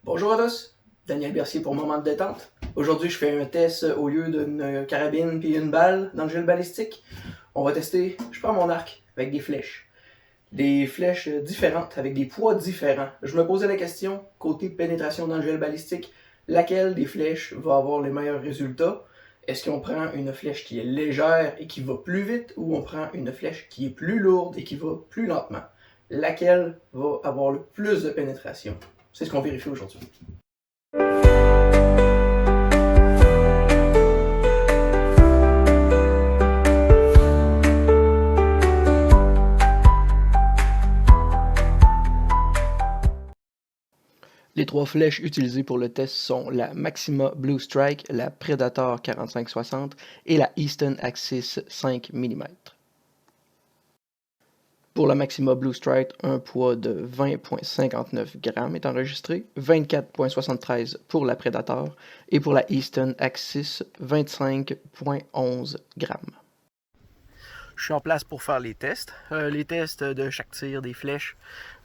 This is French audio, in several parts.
Bonjour à tous, Daniel Bercier pour Moment de détente. Aujourd'hui, je fais un test au lieu d'une carabine puis une balle dans le gel balistique. On va tester, je prends mon arc avec des flèches. Des flèches différentes, avec des poids différents. Je me posais la question, côté pénétration dans le gel balistique, laquelle des flèches va avoir les meilleurs résultats? Est-ce qu'on prend une flèche qui est légère et qui va plus vite ou on prend une flèche qui est plus lourde et qui va plus lentement? Laquelle va avoir le plus de pénétration? C'est ce qu'on vérifie aujourd'hui. Les trois flèches utilisées pour le test sont la Maxima Blue Strike, la Predator 45-60 et la Easton Axis 5 mm. Pour la Maxima Blue Strike, un poids de 20,59 g est enregistré, 24,73 pour la Predator et pour la Easton Axis 25,11 g. Je suis en place pour faire les tests. Les tests de chaque tir des flèches,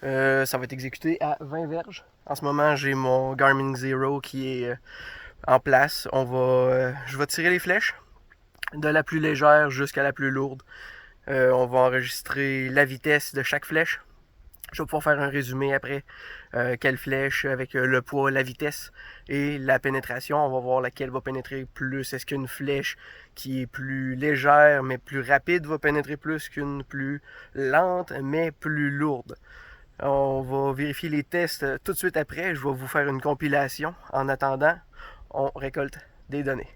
ça va être exécuté à 20 verges. En ce moment, j'ai mon Garmin Zero qui est en place. Je vais tirer les flèches de la plus légère jusqu'à la plus lourde. On va enregistrer la vitesse de chaque flèche. Je vais pouvoir faire un résumé après. Quelle flèche avec le poids, la vitesse et la pénétration. On va voir laquelle va pénétrer plus. Est-ce qu'une flèche qui est plus légère mais plus rapide va pénétrer plus qu'une plus lente mais plus lourde? On va vérifier les tests tout de suite après. Je vais vous faire une compilation. En attendant, on récolte des données.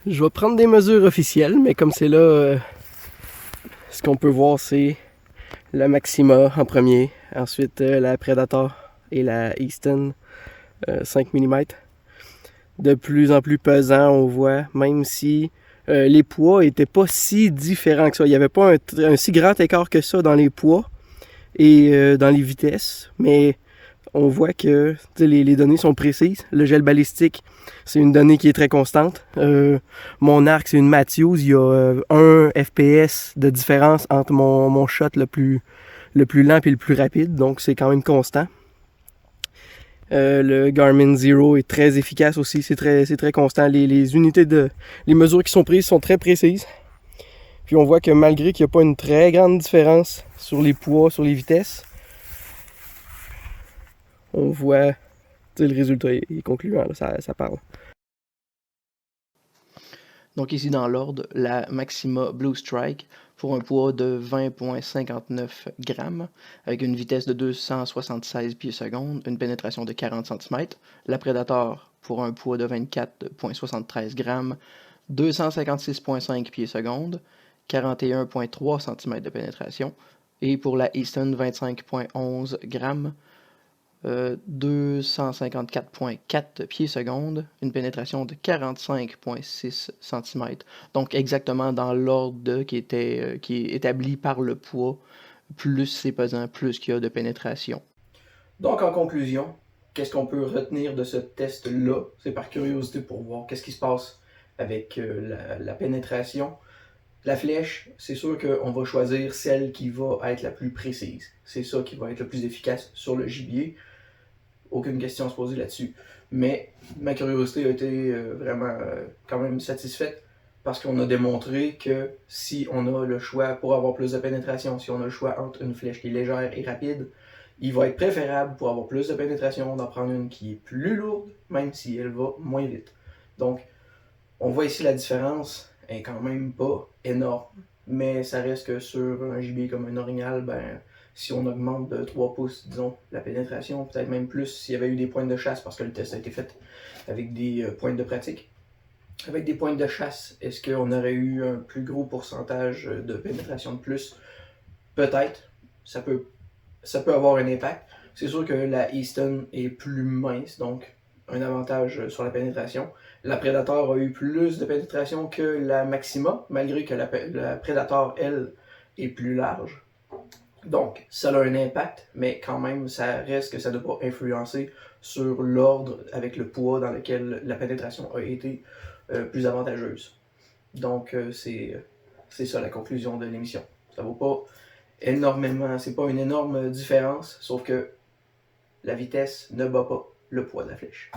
Je vais prendre des mesures officielles, mais comme c'est là, ce qu'on peut voir, c'est la Maxima en premier, ensuite la Predator et la Easton 5 mm. De plus en plus pesant, on voit, même si les poids n'étaient pas si différents que ça. Il n'y avait pas un si grand écart que ça dans les poids et dans les vitesses, mais on voit que les données sont précises. Le gel balistique, c'est une donnée qui est très constante. Mon arc, c'est une Matthews. Il y a 1 FPS de différence entre mon shot le plus lent et le plus rapide, donc c'est quand même constant. Le Garmin Zero est très efficace aussi, c'est très constant. Les unités les mesures qui sont prises sont très précises. Puis on voit que malgré qu'il n'y a pas une très grande différence sur les poids, sur les vitesses, on voit le résultat est concluant, là, ça parle. Donc ici dans l'ordre, la Maxima Blue Strike pour un poids de 20,59 g avec une vitesse de 276 pieds secondes, une pénétration de 40 cm. La Predator pour un poids de 24,73 g, 256,5 pieds secondes, 41,3 cm de pénétration. Et pour la Easton 25,11 g, 254,4 pieds secondes, une pénétration de 45,6 cm. Donc exactement dans l'ordre qui est établi par le poids, plus c'est pesant, plus qu'il y a de pénétration. Donc en conclusion, qu'est-ce qu'on peut retenir de ce test-là? C'est par curiosité pour voir qu'est-ce qui se passe avec la pénétration. La flèche, c'est sûr qu'on va choisir celle qui va être la plus précise. C'est ça qui va être le plus efficace sur le gibier. Aucune question à se poser là-dessus. Mais ma curiosité a été vraiment quand même satisfaite parce qu'on a démontré que si on a le choix pour avoir plus de pénétration, si on a le choix entre une flèche qui est légère et rapide, il va être préférable pour avoir plus de pénétration d'en prendre une qui est plus lourde, même si elle va moins vite. Donc, on voit ici la différence est quand même pas énorme, mais ça reste que sur un gibier comme un orignal, ben, si on augmente de 3 pouces, disons, la pénétration, peut-être même plus s'il y avait eu des pointes de chasse, parce que le test a été fait avec des pointes de pratique. Avec des pointes de chasse, est-ce qu'on aurait eu un plus gros pourcentage de pénétration de plus? Peut-être, ça peut avoir un impact, C'est sûr que la Easton est plus mince, donc un avantage sur la pénétration. La Predator a eu plus de pénétration que la Maxima, malgré que la Predator, elle, est plus large. Donc, ça a un impact, mais quand même, ça reste que ça ne doit pas influencer sur l'ordre avec le poids dans lequel la pénétration a été plus avantageuse. Donc, c'est ça la conclusion de l'émission. Ça vaut pas énormément, c'est pas une énorme différence, sauf que la vitesse ne bat pas le poids de la flèche.